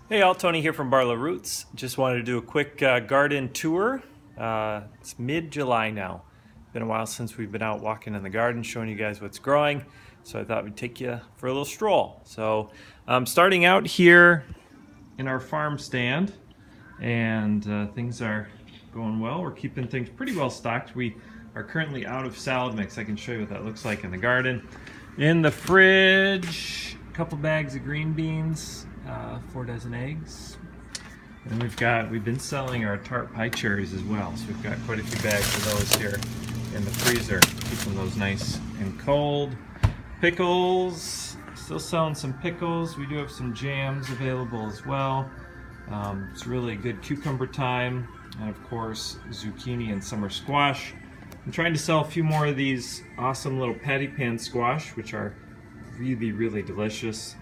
Hey all, Tony here from Barlow Roots. Just wanted to do a quick garden tour. It's mid-July now. Been a while since we've been out walking in the garden showing you guys what's growing, so I thought we'd take you for a little stroll. So starting out here in our farm stand, and things are going well. We're keeping things pretty well stocked. We are currently out of salad mix. I can show you what that looks like in the garden. In the fridge, a couple bags of green beans, 4 dozen eggs. And we've been selling our tart pie cherries as well. So we've got quite a few bags of those here in the freezer, keeping those nice and cold. Pickles, still selling some pickles. We do have some jams available as well. It's really good cucumber time, and of course zucchini and summer squash. I'm trying to sell a few more of these awesome little patty pan squash, which are really delicious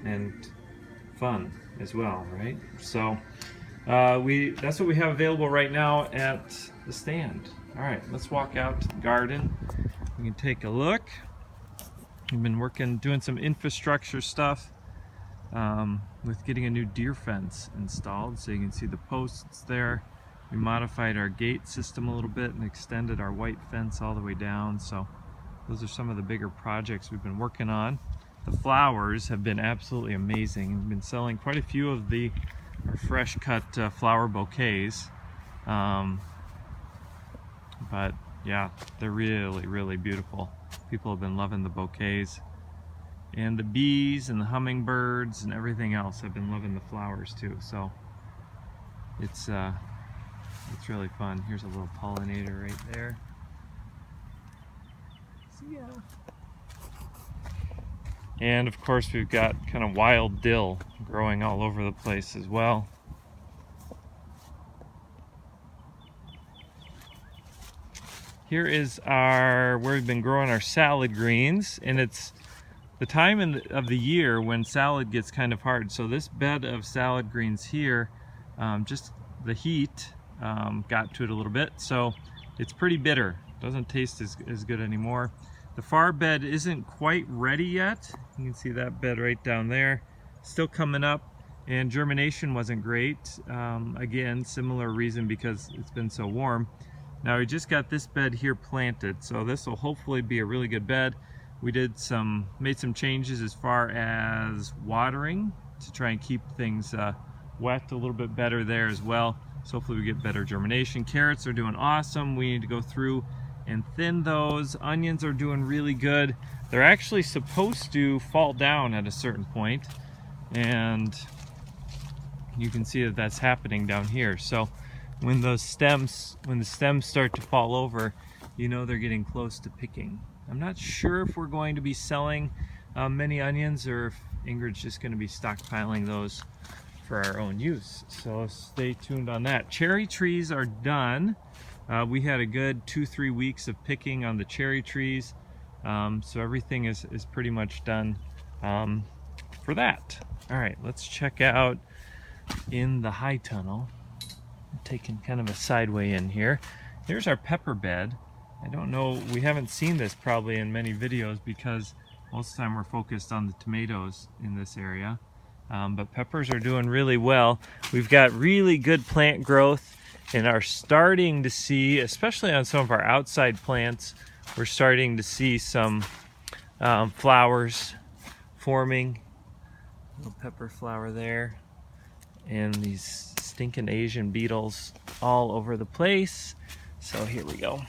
and fun as well, right? So that's what we have available right now at the stand. All right, let's walk out to the garden. We can take a look. We've been doing some infrastructure stuff with getting a new deer fence installed, so you can see the posts there. We modified our gate system a little bit and extended our white fence all the way down. So those are some of the bigger projects we've been working on. The flowers have been absolutely amazing. We've been selling quite a few of our fresh cut flower bouquets. But yeah, they're really beautiful. People have been loving the bouquets. And the bees and the hummingbirds and everything else have been loving the flowers too. So it's really fun. Here's a little pollinator right there. See ya. And of course we've got kind of wild dill growing all over the place as well. Here is where we've been growing our salad greens, and it's the time of the year when salad gets kind of hard. So this bed of salad greens here, just the heat got to it a little bit, so it's pretty bitter. Doesn't taste as good anymore. The far bed isn't quite ready yet. You can see that bed right down there. Still coming up, and germination wasn't great. Again, similar reason, because it's been so warm. Now we just got this bed here planted, so this will hopefully be a really good bed. We made some changes as far as watering to try and keep things wet a little bit better there as well. So hopefully we get better germination. Carrots are doing awesome. We need to go through and thin those. Onions are doing really good. They're actually supposed to fall down at a certain point, and you can see that that's happening down here. So when the stems start to fall over, you know they're getting close to picking. I'm not sure if we're going to be selling many onions, or if Ingrid's just going to be stockpiling those for our own use. So stay tuned on that. Cherry trees are done. We had a good 2-3 weeks of picking on the cherry trees. So everything is pretty much done for that. All right, let's check out in the high tunnel. I'm taking kind of a sideway in here. Here's our pepper bed. I don't know, we haven't seen this probably in many videos because most of the time we're focused on the tomatoes in this area. But peppers are doing really well. We've got really good plant growth and are starting to see, especially on some of our outside plants, we're starting to see some flowers forming. Little pepper flower there. And these stinking Asian beetles all over the place. So here we go.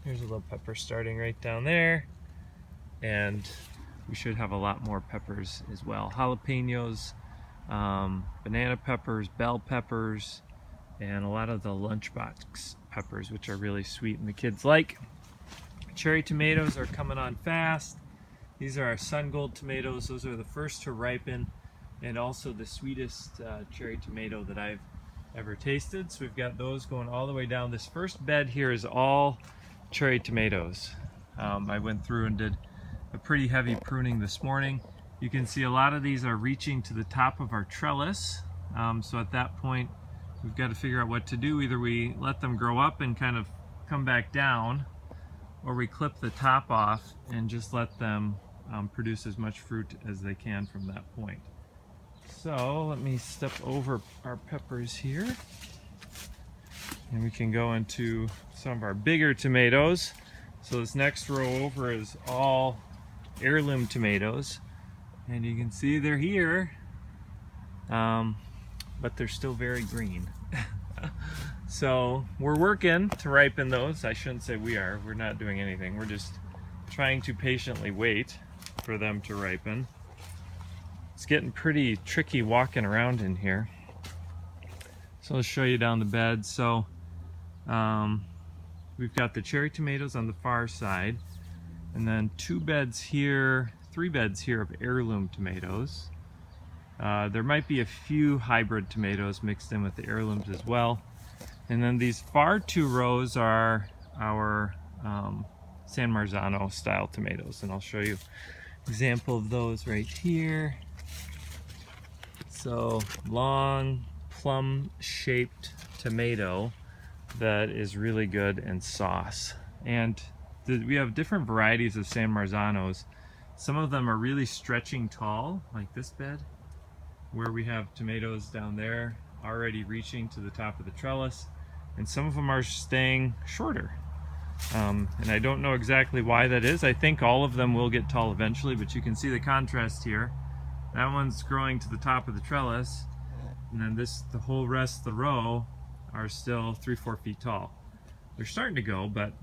Here's a little pepper starting right down there. And we should have a lot more peppers as well. Jalapenos, banana peppers, bell peppers, and a lot of the lunchbox peppers, which are really sweet and the kids like. Cherry tomatoes are coming on fast. These are our Sun Gold tomatoes. Those are the first to ripen, and also the sweetest cherry tomato that I've ever tasted. So we've got those going all the way down. This first bed here is all cherry tomatoes. I went through and did a pretty heavy pruning this morning. You can see a lot of these are reaching to the top of our trellis. So at that point, we've got to figure out what to do. Either we let them grow up and kind of come back down, or we clip the top off and just let them produce as much fruit as they can from that point. So let me step over our peppers here. And we can go into some of our bigger tomatoes. So this next row over is all heirloom tomatoes. And you can see they're here, but they're still very green. So we're working to ripen those. I shouldn't say we are. We're not doing anything. We're just trying to patiently wait for them to ripen. It's getting pretty tricky walking around in here. So I'll show you down the bed. So we've got the cherry tomatoes on the far side, and then 3 beds here of heirloom tomatoes. There might be a few hybrid tomatoes mixed in with the heirlooms as well. And then these far 2 rows are our San Marzano style tomatoes, and I'll show you an example of those right here. So long plum shaped tomato that is really good in sauce. And we have different varieties of San Marzanos. Some of them are really stretching tall, like this bed, where we have tomatoes down there already reaching to the top of the trellis, and some of them are staying shorter. And I don't know exactly why that is. I think all of them will get tall eventually, but you can see the contrast here. That one's growing to the top of the trellis, and then the whole rest of the row are still 3-4 feet tall. They're starting to go, but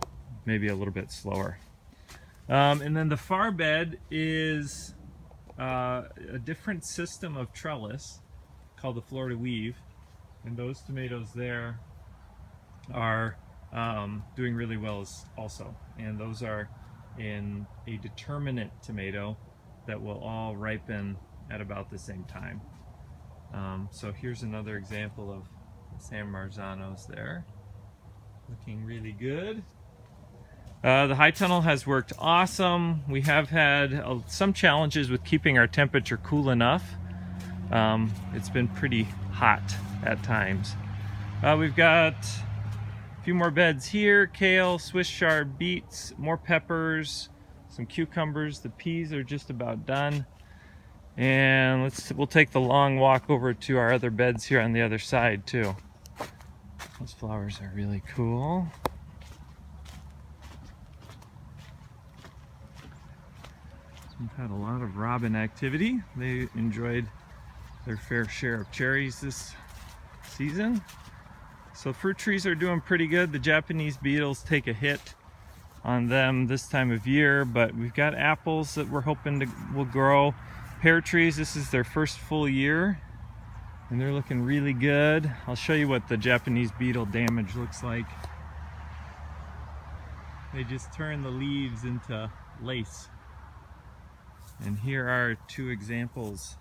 maybe a little bit slower. And then the far bed is a different system of trellis called the Florida Weave, and those tomatoes there are doing really well also. And those are in a determinate tomato that will all ripen at about the same time. So here's another example of the San Marzanos there, looking really good. The high tunnel has worked awesome. We have had some challenges with keeping our temperature cool enough. It's been pretty hot at times. We've got a few more beds here: kale, Swiss chard, beets, more peppers, some cucumbers. The peas are just about done. And we'll take the long walk over to our other beds here on the other side too. Those flowers are really cool. We've had a lot of robin activity. They enjoyed their fair share of cherries this season. So fruit trees are doing pretty good. The Japanese beetles take a hit on them this time of year, but we've got apples that we're hoping will grow. Pear trees, this is their first full year, and they're looking really good. I'll show you what the Japanese beetle damage looks like. They just turn the leaves into lace. And here are 2 examples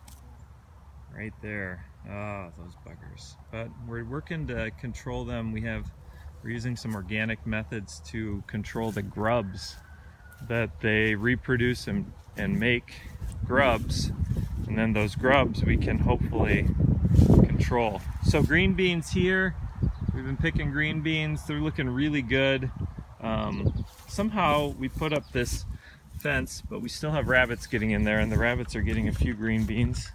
right there. Oh, those buggers. But we're working to control them. We're using some organic methods to control the grubs, that they reproduce and make grubs, and then those grubs we can hopefully control. So green beans here, we've been picking green beans. They're looking really good. Somehow we put up this fence, but we still have rabbits getting in there, and the rabbits are getting a few green beans.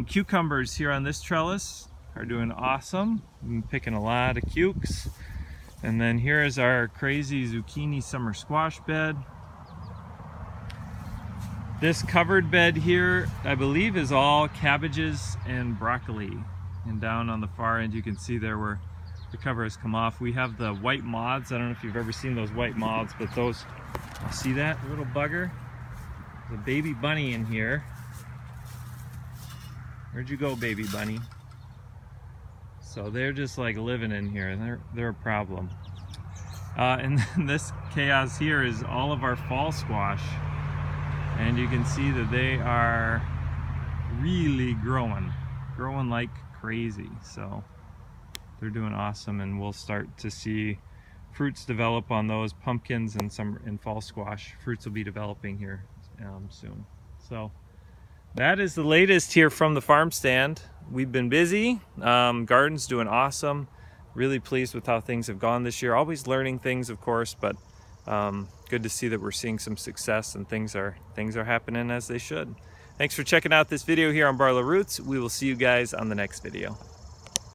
Cucumbers here on this trellis are doing awesome. We've been picking a lot of cukes. And then here is our crazy zucchini summer squash bed. This covered bed here, I believe, is all cabbages and broccoli. And down on the far end, you can see there where the cover has come off. We have the white moths. I don't know if you've ever seen those white moths, but those, see that little bugger? There's a baby bunny in here. Where'd you go, baby bunny? So they're just like living in here, and they're a problem. And then this chaos here is all of our fall squash. And you can see that they are really growing like crazy. So they're doing awesome, and we'll start to see fruits develop on those. Pumpkins and some in fall squash fruits will be developing here soon. So that is the latest here from the farm stand. We've been busy. Garden's doing awesome. Really pleased with how things have gone this year. Always learning things, of course, but good to see that we're seeing some success, and things are happening as they should. Thanks for checking out this video here on Barlow Roots. We will see you guys on the next video.